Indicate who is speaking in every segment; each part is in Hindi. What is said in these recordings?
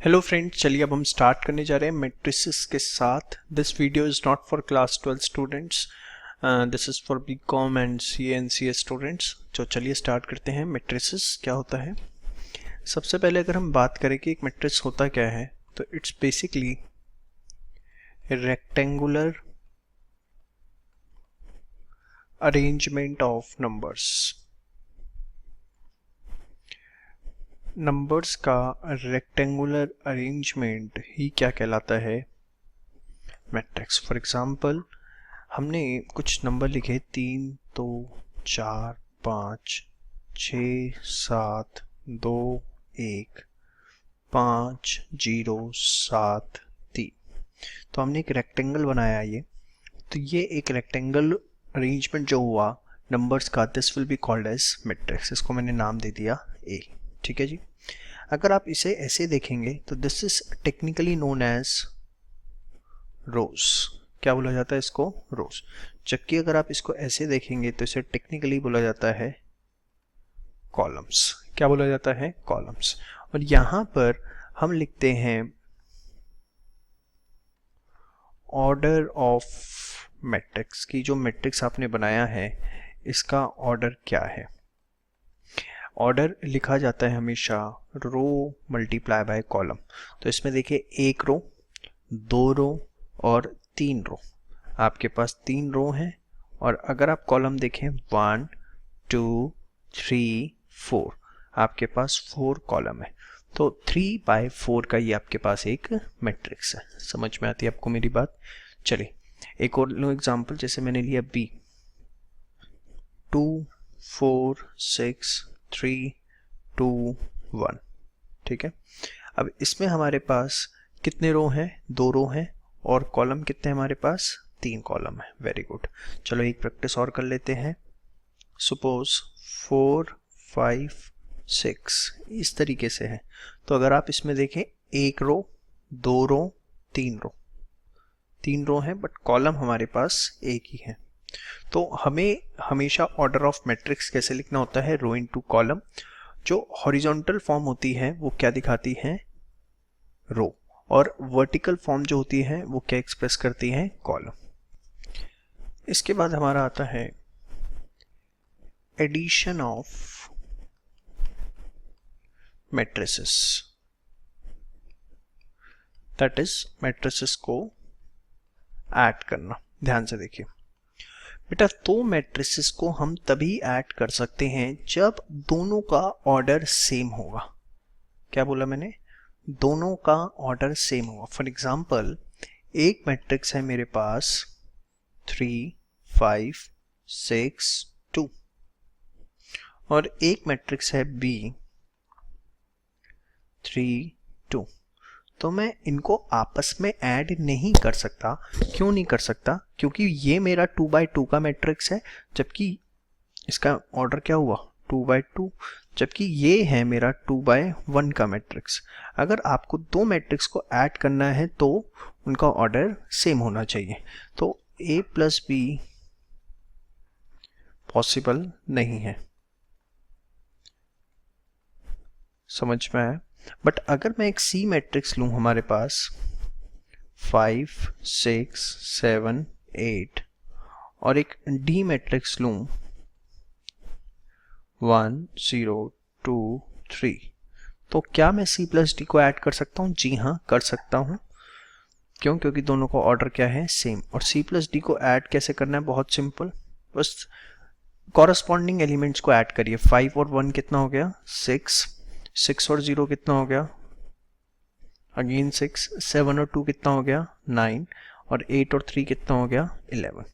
Speaker 1: हेलो फ्रेंड्स, चलिए अब हम स्टार्ट करने जा रहे हैं मैट्रिसेस के साथ। This video is not for class 12 students, this is for BCom and CA and CS students. तो चलिए स्टार्ट करते हैं। मैट्रिसेस क्या होता है? सबसे पहले अगर हम बात करें कि एक मैट्रिक्स होता क्या है, तो it's basically rectangular arrangement of numbers. Numbers का रेक्टेंगुलर अरेंजमेंट ही क्या कहलाता है? मैट्रिक्स। फॉर एग्जांपल, हमने कुछ नंबर लिखे 3, 2, 4, 5, 6, 7, 2, 1, 5, 0, 7, 3। तो हमने एक रेक्टेंगल बनाया ये। तो ये एक रेक्टेंगल अरेंजमेंट जो हुआ नंबर्स का, this will be called as matrix. इसको मैंने नाम दे दिया ए। ठीक है जी। अगर आप इसे ऐसे देखेंगे तो this is technically known as rows. क्या बोला जाता है इसको? रोज। जबकि अगर आप इसको ऐसे देखेंगे तो इसे टेक्निकली बोला जाता है कॉलम्स। क्या बोला जाता है? कॉलम्स। और यहां पर हम लिखते हैं ऑर्डर ऑफ मैट्रिक्स की। जो मैट्रिक्स आपने बनाया है इसका ऑर्डर क्या है? ऑर्डर लिखा जाता है हमेशा रो मल्टीप्लाई बाय कॉलम। तो इसमें देखिए, एक रो, दो रो और तीन रो। आपके पास तीन रो हैं। और अगर आप कॉलम देखें 1, 2, 3, 4, आपके पास 4 कॉलम है। तो 3/4 का ये आपके पास एक मैट्रिक्स है। समझ में आती है आपको मेरी बात? चलिए एक और लो एग्जांपल। जैसे मैंने लिया बी, 2, 4, 6, 3, 2, 1। ठीक है। अब इसमें हमारे पास कितने रो हैं? 2 रो हैं। और कॉलम कितने हैं हमारे पास? 3 कॉलम है। Very good. चलो एक प्रैक्टिस और कर लेते हैं। सपोज 4, 5, 6 इस तरीके से है। तो अगर आप इसमें देखें, एक रो, 2 रो, 3 रो। 3 रो हैं बट कॉलम हमारे पास एक ही है। तो हमें हमेशा ऑर्डर ऑफ मैट्रिक्स कैसे लिखना होता है? रो इनटू कॉलम। जो हॉरिजॉन्टल फॉर्म होती है वो क्या दिखाती है? रो। और वर्टिकल फॉर्म जो होती है वो क्या एक्सप्रेस करती है? कॉलम। इसके बाद हमारा आता है addition of matrices. That is matrices को ऐड करना। ध्यान से देखिए बेटा, तो मैट्रिसेस को हम तभी ऐड कर सकते हैं जब दोनों का ऑर्डर सेम होगा। क्या बोला मैंने? दोनों का ऑर्डर सेम होगा। फॉर एग्जाम्पल, एक मैट्रिक्स है मेरे पास 3, 5, 6, 2 और एक मैट्रिक्स है B 3, 2। तो मैं इनको आपस में ऐड नहीं कर सकता। क्यों नहीं कर सकता? क्योंकि ये मेरा 2/2 का मैट्रिक्स है, जबकि इसका ऑर्डर क्या हुआ? 2/2। जबकि ये है मेरा 2/1 का मैट्रिक्स। अगर आपको दो मैट्रिक्स को ऐड करना है तो उनका ऑर्डर सेम होना चाहिए। तो A + B पॉसिबल नहीं है। समझ में आया? बट अगर मैं एक C मैट्रिक्स लूं, हमारे पास 5, 6, 7, 8 और एक D मैट्रिक्स लूं 1, 0, 2, 3, तो क्या मैं C + D को ऐड कर सकता हूं? जी हाँ, कर सकता हूं। क्यों? क्योंकि दोनों का ऑर्डर क्या है? सेम। और C + D को ऐड कैसे करना है? बहुत सिंपल। बस कॉरस्पॉन्डिंग एलिमेंट्स को ऐड करिए। 5 और 1 कितना हो गया? 6। 6 और 0 कितना हो गया? अगेन 6। 7 और 2 कितना हो गया? 9। और 8 और 3 कितना हो गया? 11।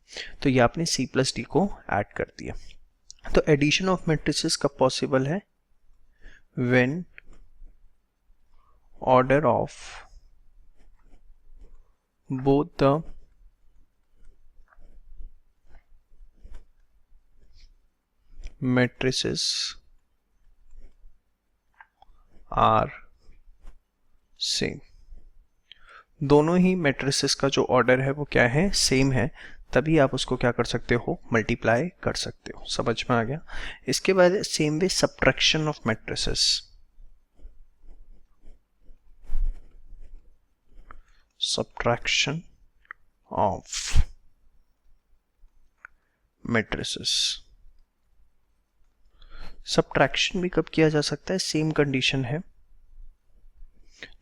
Speaker 1: तो ये आपने C + D को ऐड कर दिया। तो एडिशन ऑफ मैट्रिसेस कब पॉसिबल है? When order of both the matrices are same. दोनों ही मैट्रिसेस का जो ऑर्डर है वो क्या है? सेम है। तभी आप उसको क्या कर सकते हो? मल्टीप्लाई कर सकते हो। समझ में आ गया? इसके बाद same way subtraction of matrices. subtraction of matrices। Subtraction भी कब किया जा सकता है? सेम कंडीशन है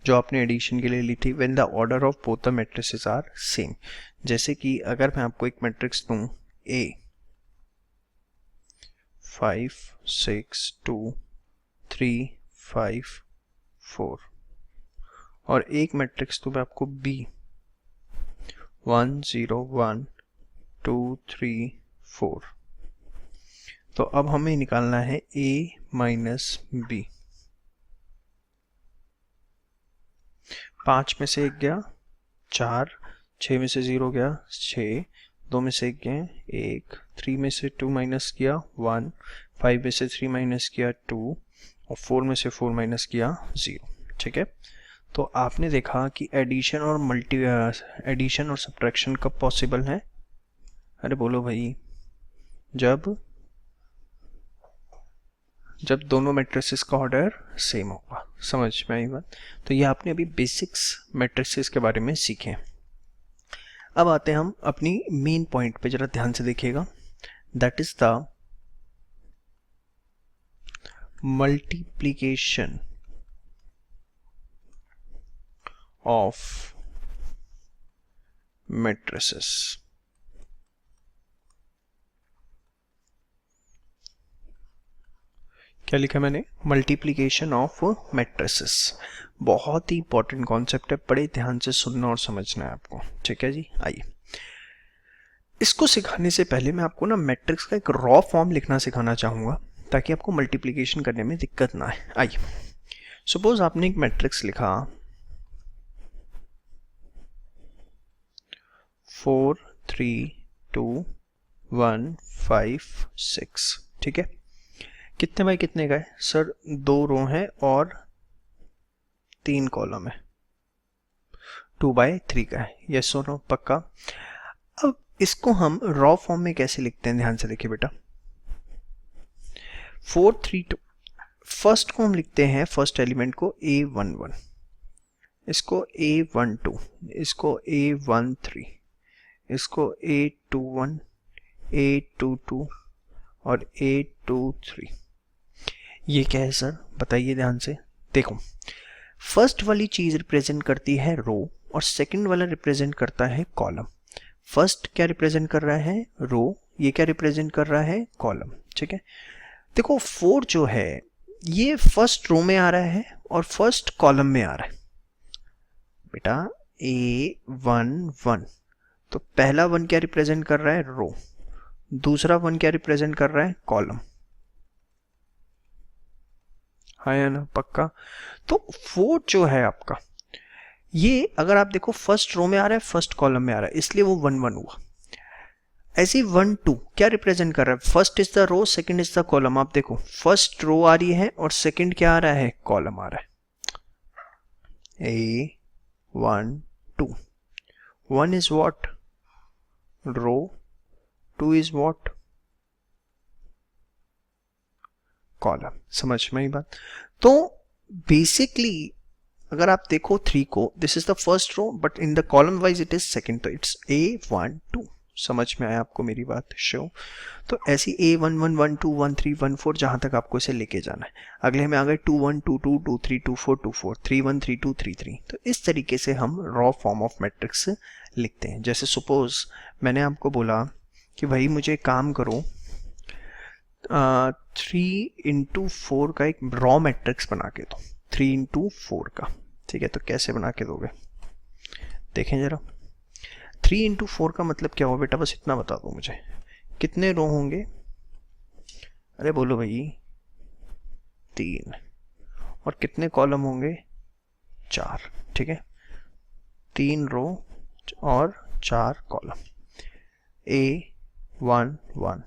Speaker 1: जो आपने एडिशन के लिए ली थी, when the order of both the matrices are same. जैसे कि अगर मैं आपको एक मैट्रिक्स दूं A 5 6 2 3 5 4 और एक मैट्रिक्स दूं मैं आपको B 1 0 1 2 3 4, तो अब हमें निकालना है A माइनस B। 5 में से 1 गया 4, 6 में से 0 गया 6, 2 में से 1 गया 1, 3 में से 2 माइनस किया 1, 5 में से 3 माइनस किया 2 और 4 में से 4 माइनस किया 0। ठीक है, तो आपने देखा कि एडिशन और सब्ट्रैक्शन कब पॉसिबल है? अरे बोलो भाई, जब दोनों मैट्रिसेस का ऑर्डर सेम होगा। समझ में आई बात? तो ये आपने अभी बेसिक्स मैट्रिसेस के बारे में सीखे। अब आते हैं हम अपनी मेन पॉइंट पे, जरा ध्यान से देखिएगा। That is the multiplication of matrices. क्या लिखा मैंने? Multiplication of matrices. बहुत ही इंपॉर्टेंट कॉन्सेप्ट है, बड़े ध्यान से सुनना और समझना है आपको। ठीक है जी, आइए। इसको सिखाने से पहले मैं आपको ना मैट्रिक्स का एक रॉ फॉर्म लिखना सिखाना चाहूँगा, ताकि आपको मल्टीप्लिकेशन करने में दिक्कत ना आए। आइए, सपोज आपने एक मैट्रिक्स लिखा 4 3 2 1 5 6। ठीक है, कितने बाय कितने का है सर? 2 रो है और 3 कॉलम है, 2 बाय 3 का है। यस और नो? पक्का। अब इसको हम रॉ फॉर्म में कैसे लिखते हैं, ध्यान से देखिए बेटा। 4 3 2, फर्स्ट को हम लिखते हैं, फर्स्ट एलिमेंट को A11, इसको A12, इसको A13, इसको A21, A22 और A23। ये क्या है सर? बताइए ध्यान से। देखो, फर्स्ट वाली चीज रिप्रेजेंट करती है रो और सेकंड वाला रिप्रेजेंट करता है कॉलम। फर्स्ट क्या रिप्रेजेंट कर रहा है? रो। ये क्या रिप्रेजेंट कर रहा है? कॉलम। ठीक है, देखो 4 जो है ये फर्स्ट रो में आ रहा है और फर्स्ट कॉलम में आ रहा है बेटा। A11, तो पहला 1 क्या रिप्रेजेंट कर रहा है? रो। दूसरा 1 क्या रिप्रेजेंट कर रहा है? कॉलम। हाँ या ना? पक्का। तो 4 जो है आपका, ये अगर आप देखो फर्स्ट रो में आ रहा है, फर्स्ट कॉलम में आ रहा है, इसलिए वो 1 1 हुआ। ऐसे ही 1 2 क्या रिप्रेजेंट कर रहा है? First is the row, second is the column. आप देखो फर्स्ट रो आ रही है और सेकंड क्या आ रहा है? कॉलम आ रहा है। A1 2, 1 is what? Row, 2 is what? Column. समझ में आई बात? तो बेसिकली अगर आप देखो 3 को, this is the first row but in the column wise it is second, तो इट्स A1 2। समझ में आया आपको मेरी बात? शो। तो ऐसी A11 1 2 1 3 1 4 जहां तक आपको इसे लेके जाना है। अगले में आ गए 2 1 2 2 2 3 2 4 2 4 3 1 3 2 3 3। तो इस तरीके से हम रॉ फॉर्म ऑफ मैट्रिक्स लिखते हैं। जैसे सपोज मैंने आपको बोला कि भाई मुझे काम करो 3 इंटू 4 का एक रॉ मैट्रिक्स बना के दो, 3 इंटू 4 का। ठीक है, तो कैसे बना के दोगे? देखें जरा। 3 इंटू 4 का मतलब क्या हुआ बेटा? बस इतना बता दो मुझे। कितने रो होंगे? अरे बोलो भाई। 3। और कितने कॉलम होंगे? 4। ठीक है, 3 रो और 4 column. A1 1,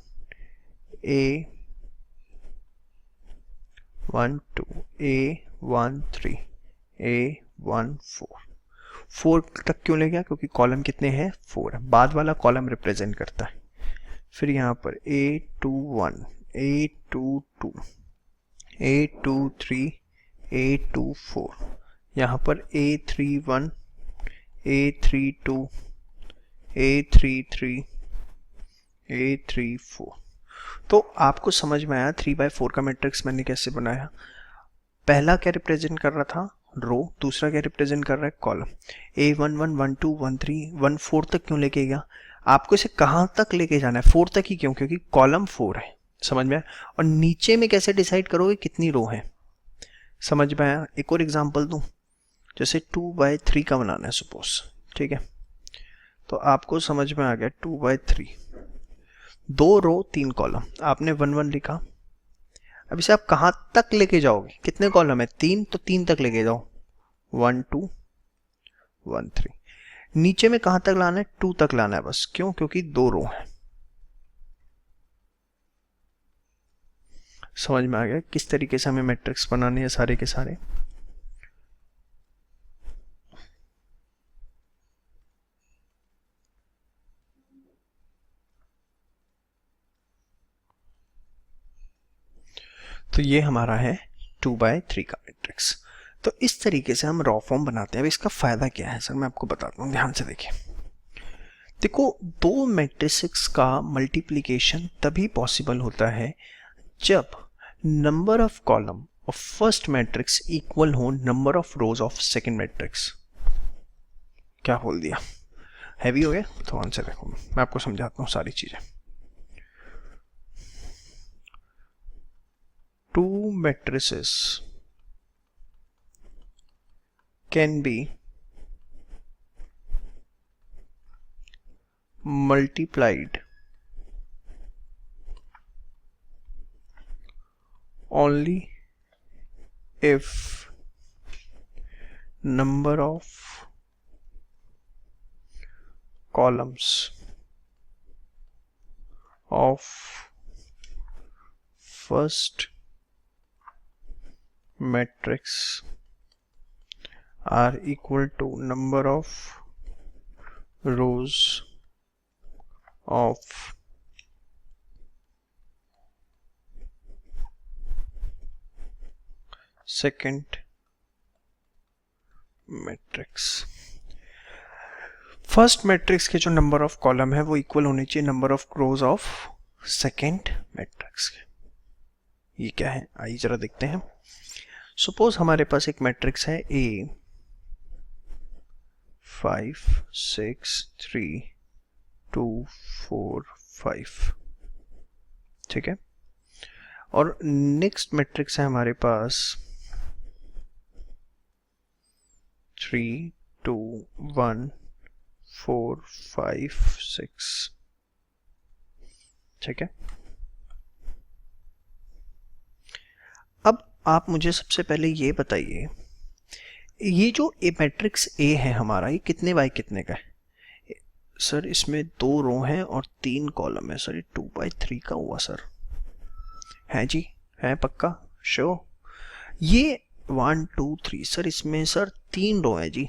Speaker 1: A12, A13, A14। 4 तक क्यों ले गया? क्योंकि कॉलम कितने हैं? 4 है। बाद वाला कॉलम रिप्रेजेंट करता है। फिर यहाँ पर A21, A22, A23, A24, यहाँ पर A31, A32 A33 A34। तो आपको समझ में आया 3/4 का मैट्रिक्स मैंने कैसे बनाया। पहला क्या रिप्रेजेंट कर रहा था, रो, दूसरा क्या रिप्रेजेंट कर रहा है, कॉलम। A11 12 13 14 तक क्यों लेके गया, आपको इसे कहाँ तक लेके जाना है, 4 तक ही क्यों, क्योंकि कॉलम 4 है, समझ में आया। और नीचे में कैसे डिसाइड करोगे कितनी रो है, समझ में आया। एक और एग्जांपल दूं, जैसे 2/3 का बनाना है सपोज, ठीक है। तो आपको समझ में आ गया 2/3, 2 रो 3 कॉलम, आपने 1 1 लिखा। अब इसे आप कहाँ तक लेके जाओगे, कितने कॉलम है, 3, तो 3 तक लेके जाओ, 1 2 1 3। नीचे में कहाँ तक लाना है, 2 तक लाना है बस, क्यों, क्योंकि 2 रो है। समझ में आ गया किस तरीके से हमें मैट्रिक्स बनाने हैं सारे के सारे। तो ये हमारा है 2/3 का मैट्रिक्स। तो इस तरीके से हम रॉ फॉर्म बनाते हैं। अब इसका फायदा क्या है सर, मैं आपको बताता हूँ, ध्यान से देखिए। देखो, दो मैट्रिक्स का मल्टीप्लिकेशन तभी पॉसिबल होता है जब number of column of first matrix equal हो number of rows of second matrix. क्या बोल दिया, हैवी हो गया, तो आंसर देखो, मैं आपको समझाता हूँ सारी चीजें। Two matrices can be multiplied only if number of columns of first matrix are equal to number of rows of second matrix. First matrix के जो नंबर ऑफ कॉलम है वो इक्वल होने चाहिए number of rows of second matrix के। ये क्या है, आइए जरा देखते हैं। सपोज हमारे पास एक मैट्रिक्स है A 5 6 3 2 4 5, ठीक है। और नेक्स्ट मैट्रिक्स है हमारे पास 3 2 1 4 5 6, ठीक है। अब आप मुझे सबसे पहले ये बताइए, ये जो ए मैट्रिक्स ए है हमारा, ये कितने बाय कितने का है सर, इसमें 2 रो हैं और 3 कॉलम है सर, ये 2/3 का हुआ सर, है जी, है पक्का, श्योर। ये 1 2 3 सर, इसमें सर 3 रो है जी,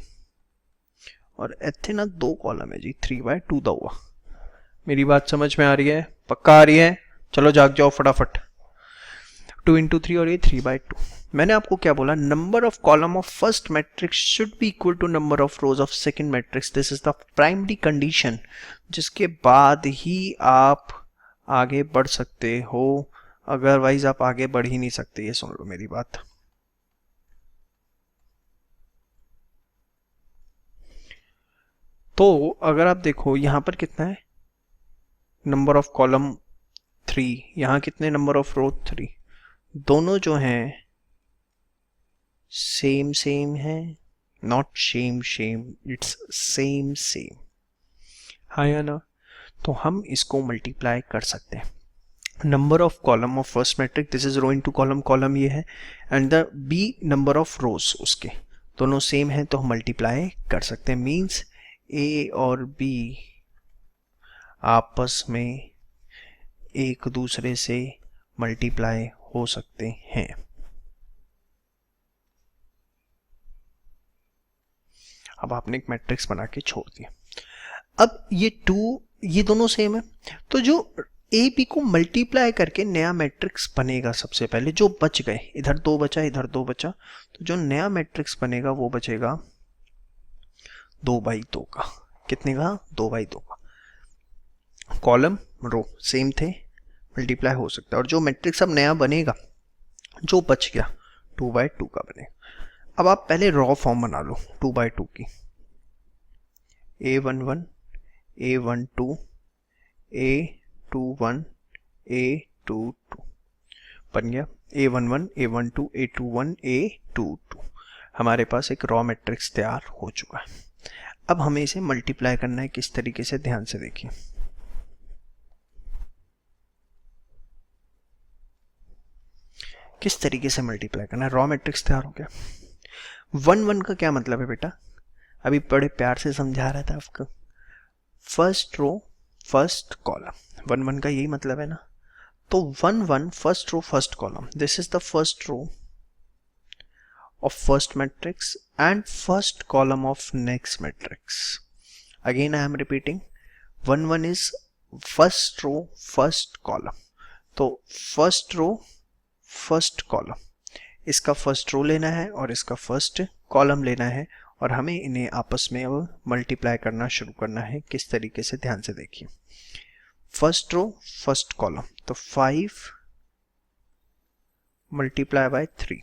Speaker 1: और इतने ना 2 कॉलम है जी, 3/2 दा हुआ। मेरी बात समझ में आ रही है, पक्का आ रही है, चलो जाग जाओ फटाफट। 2 × 3 और ये 3/2। मैंने आपको क्या बोला, number of column of first matrix should be equal to number of rows of second matrix. This is the primary condition, जिसके बाद ही आप आगे बढ़ सकते हो, अदरवाइज आप आगे बढ़ ही नहीं सकते। ये सुन लो मेरी बात। तो अगर आप देखो यहां पर कितना है, नंबर ऑफ कॉलम 3, यहां कितने नंबर ऑफ रो 3, दोनों जो हैं सेम सेम है, not same same, it's same same, हाँ या ना। तो हम इसको मल्टीप्लाई कर सकते हैं। Number of column of first matrix, this is row into column, column ये है, and the B number of rows उसके दोनों सेम है, तो हम मल्टीप्लाई कर सकते हैं। मींस ए और बी आपस में एक दूसरे से मल्टीप्लाई हो सकते हैं। अब आपने एक मैट्रिक्स बना के छोड़ दिया। अब ये 2, ये दोनों सेम है, तो जो ए बी को मल्टीप्लाई करके नया मैट्रिक्स बनेगा, सबसे पहले जो बच गए, इधर 2 बचा इधर 2 बचा, तो जो नया मैट्रिक्स बनेगा वो बचेगा 2/2 का। कितने का? 2/2 का। कॉलम रो सेम थे, मल्टीप्लाई हो सकता है, और जो मैट्रिक्स अब नया बनेगा, जो बच गया 2/2 का बनेगा। अब आप पहले रॉ फॉर्म बना लो 2/2 की। A11 A12 A21 A22 बन गया। A11 A12 A21 A22 हमारे पास एक रॉ मैट्रिक्स तैयार हो चुका है। अब हमें इसे मल्टीप्लाई करना है, किस तरीके से, ध्यान से देखिए। किस तरीके से मल्टीप्लाई करना है, रॉ मैट्रिक्स तैयार हो गया। 1 का क्या मतलब है बेटा? अभी बड़े प्यार से समझा रहा था आपको, फर्स्ट रो फर्स्ट कॉलम। 1 का यही मतलब है ना। तो 1 first row first column, this is the first row of first matrix and first column of next matrix. Again I am repeating, 1 is first row first column. तो first row first column, इसका फर्स्ट रो लेना है और इसका फर्स्ट कॉलम लेना है, और हमें इन्हें आपस में अब मल्टीप्लाई करना शुरू करना है। किस तरीके से, ध्यान से देखिए। फर्स्ट रो फर्स्ट कॉलम, तो 5 मल्टीप्लाई बाय 3,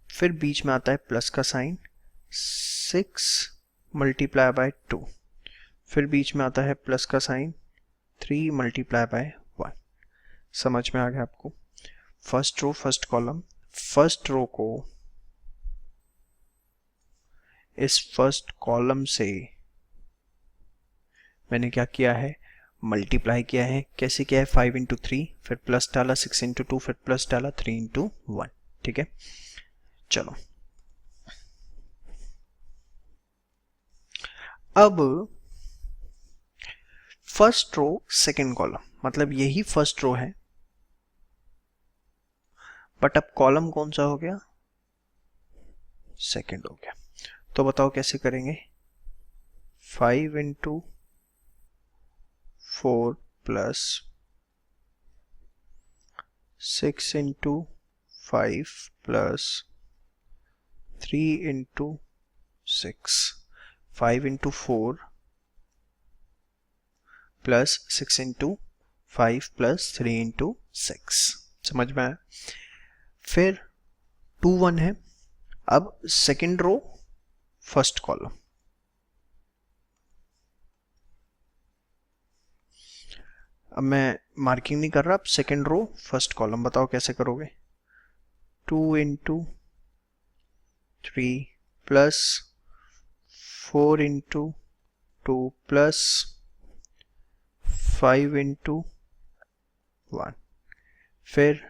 Speaker 1: फिर बीच में आता है प्लस का साइन, 6 मल्टीप्लाई बाय 2, फिर बीच में आता है प्लस का साइन, 3 मल्टीप्लाई बाय 1। समझ में आ गया आपको? First row first column, first row को इस फर्स्ट कॉलम से मैंने क्या किया है, मल्टीप्लाई किया है। कैसे किया है? 5 इंटू 3, फिर प्लस डाला, 6 इंटू 2, फिर प्लस डाला, 3 इंटू 1। ठीक है, चलो अब फर्स्ट रो सेकंड कॉलम, मतलब यही फर्स्ट रो है, बट अब कॉलम कौन सा हो गया? सेकंड हो गया। तो बताओ कैसे करेंगे? 5 into 4 plus 6 into 5 plus 3 into 6, 5 into 4 plus 6 into 5 plus 3 into 6। समझ में आया? फिर 2 1 है। अब सेकेंड रो फर्स्ट कॉलम, अब मैं मार्किंग नहीं कर रहा, अब सेकेंड रो फर्स्ट कॉलम। बताओ कैसे करोगे? 2 into 3 plus 4 into 2 plus 5 into 1, फिर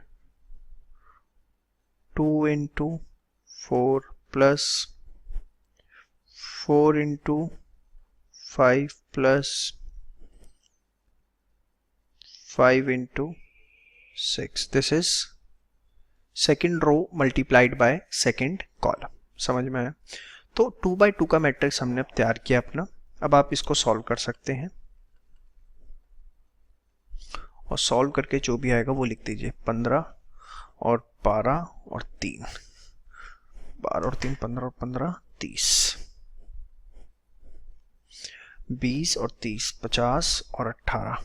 Speaker 1: 2 into 4 plus 4 into 5 plus 5 into 6। This is second row multiplied by second column. समझ में आया? तो 2/2 का मैट्रिक्स हमने अब तैयार किया अपना। अब आप इसको सॉल्व कर सकते हैं, और सॉल्व करके जो भी आएगा वो लिख दीजिए। 15 और 12 और 3, 12 और 3 15 और 15 30, 20 और 30 50 और 18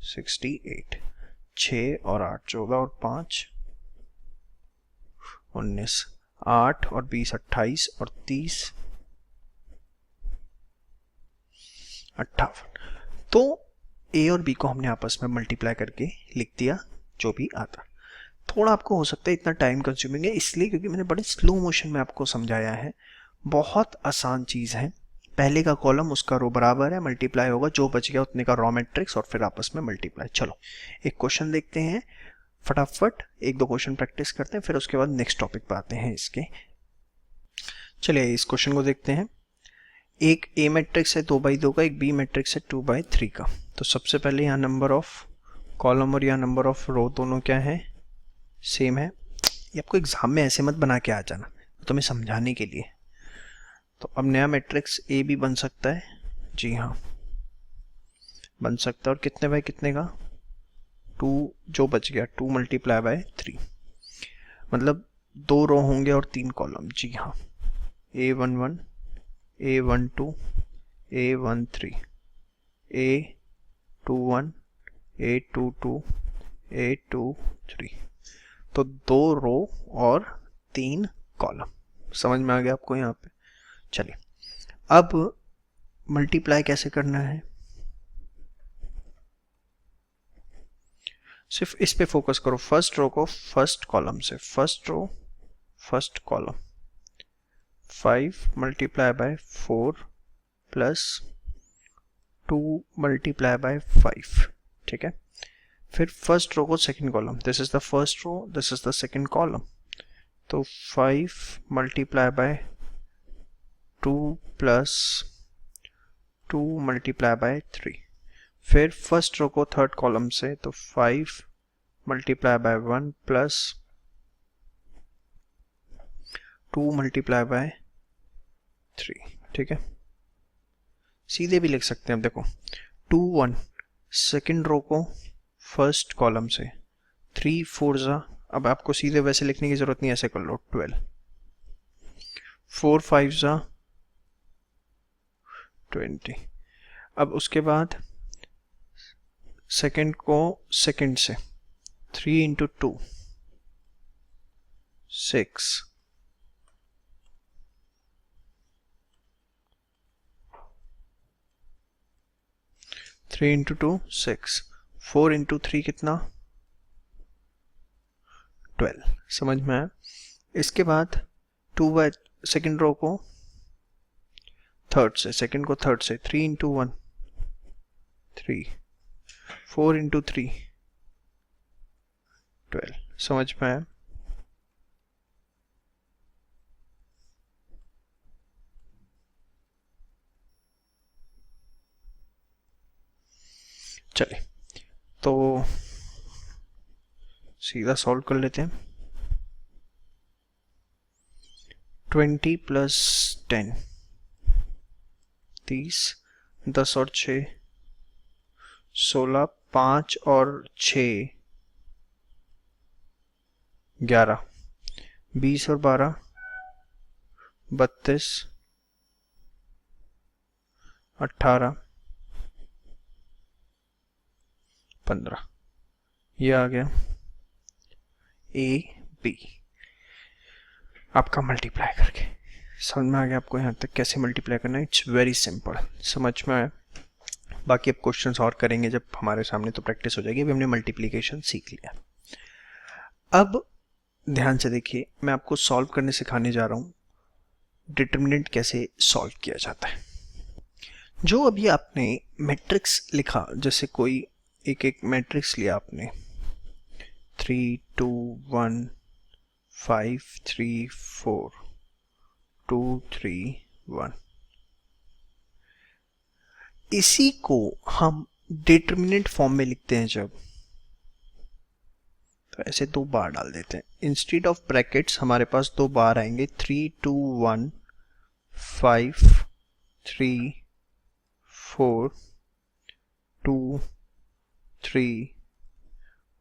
Speaker 1: 68, 6 और 8 14 और 5 19, 8 और 20 28 और 30 58। तो ए और बी को हमने आपस में मल्टीप्लाई करके लिख दिया जो भी आता। थोड़ा आपको हो सकता है इतना टाइम कंज्यूमिंग है, इसलिए क्योंकि मैंने बड़े स्लो मोशन में आपको समझाया है। बहुत आसान चीज़ है। पहले का कॉलम उसका रो बराबर है, मल्टीप्लाई होगा, जो बच गया उतने का रॉ मैट्रिक्स, और फिर आपस में मल्टीप्लाई। चलो एक क्वेश्चन देखते हैं फटाफट, 1-2 क्वेश्चन प्रैक्टिस करते हैं, फिर उसके बाद नेक्स्ट टॉपिक पे आते हैं इसके। चलिए इस क्वेश्चन को देखते हैं। एक ए मैट्रिक्स है 2/2 का, एक बी मैट्रिक्स है 2/3 का। तो सबसे पहले यहाँ नंबर ऑफ कॉलम और यहाँ नंबर ऑफ रो दोनों क्या है? सेम है। ये आपको एग्जाम में ऐसे मत बना के आ जाना, तुम्हें समझाने के लिए। तो अब नया मैट्रिक्स ए भी बन सकता है, जी हाँ बन सकता है। और कितने बाय कितने का? 2 जो बच गया, 2 मल्टीप्लाई बाय 3, मतलब 2 रो होंगे और 3 कॉलम। जी हाँ, A11, A12, A13, A21, A22, A23। तो 2 रो और 3 कॉलम। समझ में आ गया आपको यहाँ पे? चलिए अब मल्टीप्लाई कैसे करना है, सिर्फ इस पे फोकस करो। फर्स्ट रो को फर्स्ट कॉलम से, first row first column, 5 multiply by 4 plus 2 multiply by 5, ठीक है। फिर फर्स्ट रो को second column, this is the first row, this is the second column, तो 5 multiply by 2 plus 2 multiply by 3। फिर फर्स्ट रो को थर्ड कॉलम से, तो 5 multiply bye 1 plus 2 multiply by 3, ठीक है। सीधे भी लिख सकते हैं, अब देखो 2 1, सेकंड रो को फर्स्ट कॉलम से, 3 4 जा, अब आपको सीधे वैसे लिखने की जरूरत नहीं, ऐसे कर लो 12, 4 5 जा 20। अब उसके बाद सेकंड को सेकंड से, 3 इंटू 2 6, 3 इंटू 2 6, 4 इंटू 3 कितना 12। समझ में आया? इसके बाद 2 बाय सेकेंड रो को थर्ड से, सेकेंड को थर्ड से, 3 इंटू 1 3, 4 इंटू 3 12। समझ में आया? चलिए तो सीधा सॉल्व कर लेते हैं। 20 प्लस 10 30, 10 और 6 16, 5 और 6 11, 20 और 12 32, 18 15। ये आ गया AB आपका मल्टीप्लाई करके। समझ में आ गया आपको यहाँ तक कैसे मल्टीप्लाई करना है? It's very simple. समझ में आया? बाकी अब क्वेश्चंस और करेंगे जब हमारे सामने, तो प्रैक्टिस हो जाएगी। अभी हमने मल्टीप्लिकेशन सीख लिया। अब ध्यान से देखिए, मैं आपको सॉल्व करने सिखाने जा रहा हूँ डिटरमिनेंट कैसे सॉल्व किया जाता है। जो अभी आपने मैट्रिक्स लिखा, जैसे कोई एक मैट्रिक्स लिया आपने, 3 2 1 5 3 4 2 3 1, इसी को हम डिटरमिनेंट फॉर्म में लिखते हैं जब, तो ऐसे 2 बार डाल देते हैं। इंस्टेड ऑफ ब्रैकेट्स हमारे पास 2 बार आएंगे, 3 2 1 5 3 4 2 3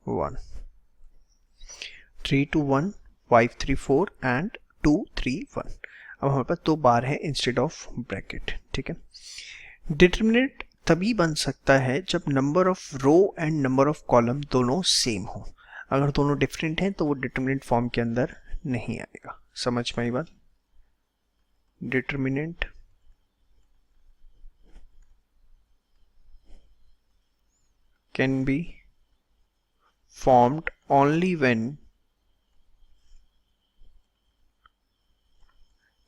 Speaker 1: 1, 3 2 1 5 3 4 एंड 2 3 1। अब हमारे पास 2 बार है इंस्टेड ऑफ ब्रैकेट, ठीक है। डिटरमिनेंट तभी बन सकता है जब number of row and number of column दोनों सेम हो। अगर दोनों डिफरेंट हैं तो वो डिटरमिनेंट फॉर्म के अंदर नहीं आएगा। समझ में आई बात? Determinant can be formed only when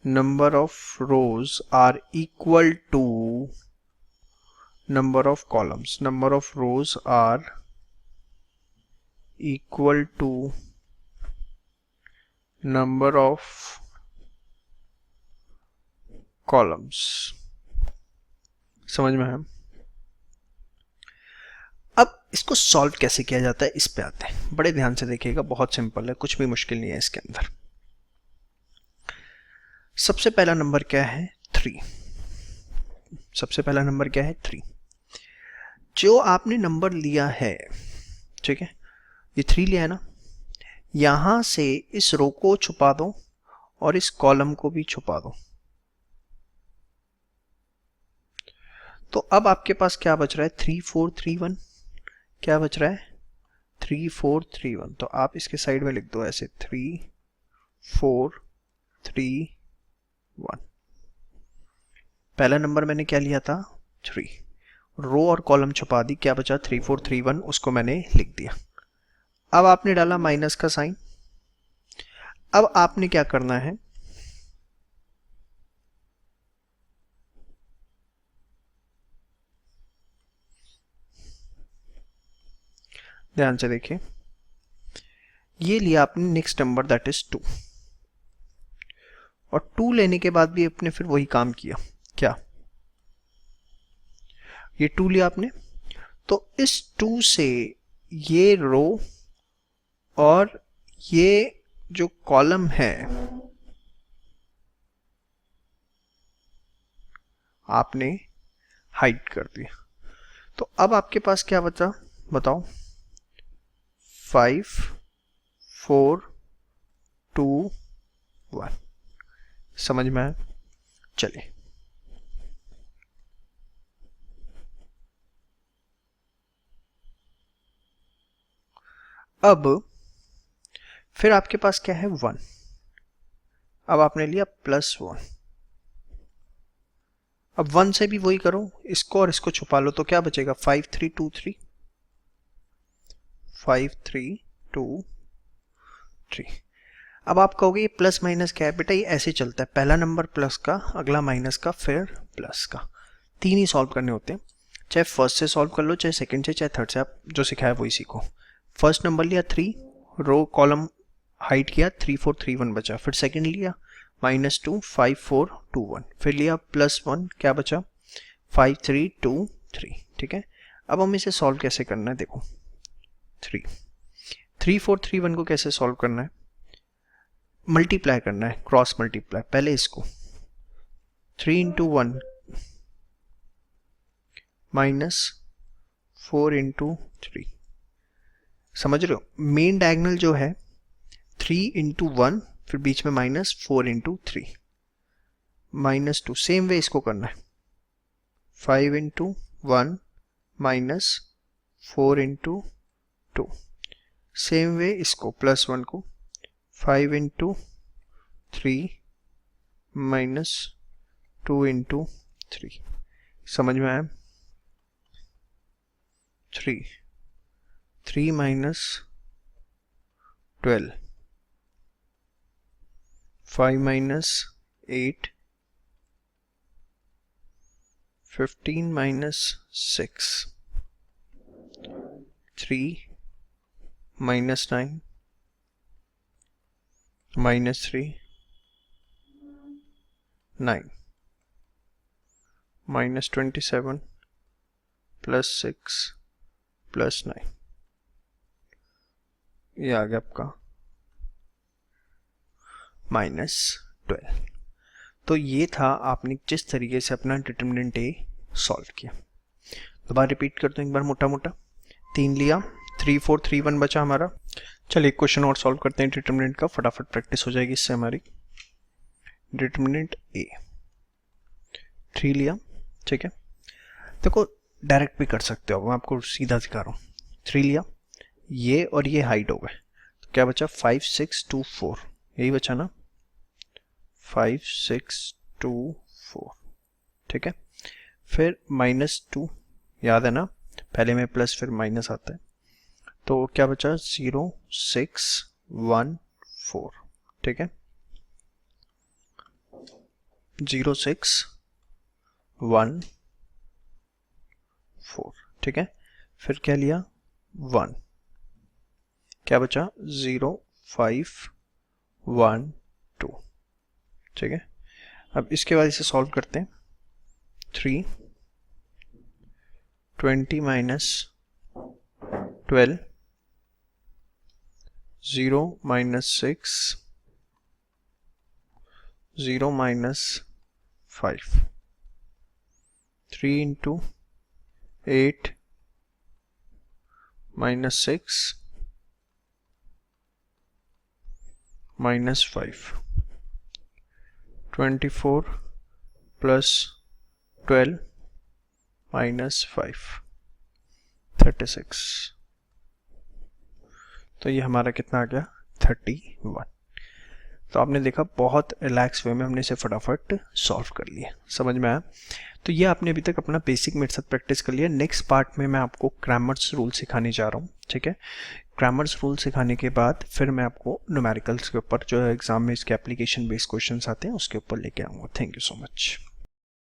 Speaker 1: number of rows are equal to number of columns. Number of rows are equal to number of columns. समझ में है? अब इसको सॉल्व कैसे किया जाता है, इस पे आते हैं। बड़े ध्यान से देखिएगा, बहुत सिंपल है, कुछ भी मुश्किल नहीं है इसके अंदर। सबसे पहला नंबर क्या है? 3। सबसे पहला नंबर क्या है? 3। जो आपने नंबर लिया है, ठीक है, ये 3 लिया है ना, यहां से इस रो को छुपा दो और इस कॉलम को भी छुपा दो। तो अब आपके पास क्या बच रहा है, 3431, क्या बच रहा है 3431। तो आप इसके साइड में लिख दो ऐसे 3431। पहला नंबर मैंने क्या लिया था 3, रो और कॉलम छुपा दी, क्या बचा 3431, उसको मैंने लिख दिया। अब आपने डाला माइनस का साइन। अब आपने क्या करना है, ध्यान से देखिए, ये लिया आपने नेक्स्ट नंबर दैट इज 2, और 2 लेने के बाद भी आपने फिर वही काम किया, क्या ये 2 लिया आपने, तो इस 2 से ये रो और ये जो कॉलम है आपने हाइड कर दिया। तो अब आपके पास क्या बचा बताओ, 5 4 2 1। समझ में आया? चलिए अब फिर आपके पास क्या है 1, अब आपने लिया +1। अब 1 से भी वही करो, इसको और इसको छुपा लो, तो क्या बचेगा 5323, 5323। अब आप कहोगे ये प्लस माइनस क्या है, बेटा ये ऐसे चलता है, पहला नंबर प्लस का, अगला माइनस का, फिर प्लस का, 3 ही सॉल्व करने होते हैं। चाहे फर्स्ट से सॉल्व कर लो, चाहे सेकंड से, चाहे थर्ड से, आप जो सिखाया वही सीखो। फर्स्ट नंबर लिया 3, रो कॉलम हाइट किया, 3431 बचा। फिर सेकंड लिया -2 5421, फिर लिया +1, क्या बचा 5323। ठीक है, अब हम इसे सॉल्व कैसे करना है, देखो 3431 को कैसे सॉल्व करना है, मल्टीप्लाई करना है, क्रॉस मल्टीप्लाई। पहले इसको 3 × 1 -4 × 3, समझ रहे हो, मेन डायगोनल जो है 3 × 1, फिर बीच में -4 × 3 -2। सेम वे इसको करना है, 5 × 1 -4 × 2। सेम वे इसको +1 को 5 × 3 -2 × 3। समझ में आया? 3 -12 5 -8 15 -6 3 -9 -3 9 -27 +6 +9, ये आ गया आपका -12। तो ये था आपने जिस तरीके से अपना डिटरमिनेंट ए सॉल्व किया। दोबारा रिपीट करते हैं एक बार मोटा मोटा। 3 लिया, 3431 बचा हमारा। चलिए क्वेश्चन और सॉल्व करते हैं डिटरमिनेंट का, फटाफट प्रैक्टिस हो जाएगी इससे हमारी। डिटरमिनेंट ए 3 लिया, ठीक है, देखो डायरेक्ट भी कर सकते हो, मैं आपको सीधा सिखा रहा हूँ। 3 लिया, ये और ये हाइड हो गए, तो क्या बचा 5 6 2 4, यही बचा ना 5 6 2 4, ठीक है। फिर -2, याद है ना, पहले में प्लस फिर माइनस आता है, तो क्या बचा 0 6 1 4, ठीक है, 0 6 1 4, ठीक है। फिर क्या लिया 1, क्या बचा 0 5 1 2, ठीक है। अब इसके बाद इसे सॉल्व करते हैं। 3 20 -12 0 -6 0 -5 3 × 8 -6 -5 24 + 12 -5 36। तो ये हमारा कितना आ गया 31। तो आपने देखा बहुत रिलैक्स वे में हमने इसे फटाफट सॉल्व कर लिया। समझ में आया? तो ये आपने अभी तक अपना बेसिक मेरे साथ प्रैक्टिस कर लिया। नेक्स्ट पार्ट में मैं आपको ग्रामर्स रूल सिखाने जा रहा हूँ, ठीक है। ग्रामर्स रूल सिखाने के बाद फिर मैं आपको न्यूमेरिकल्स के ऊपर जो एग्जाम में इसके एप्लीकेशन बेस्ड क्वेश्चंस आते हैं उसके ऊपर लेके आऊँगा। Thank you so much.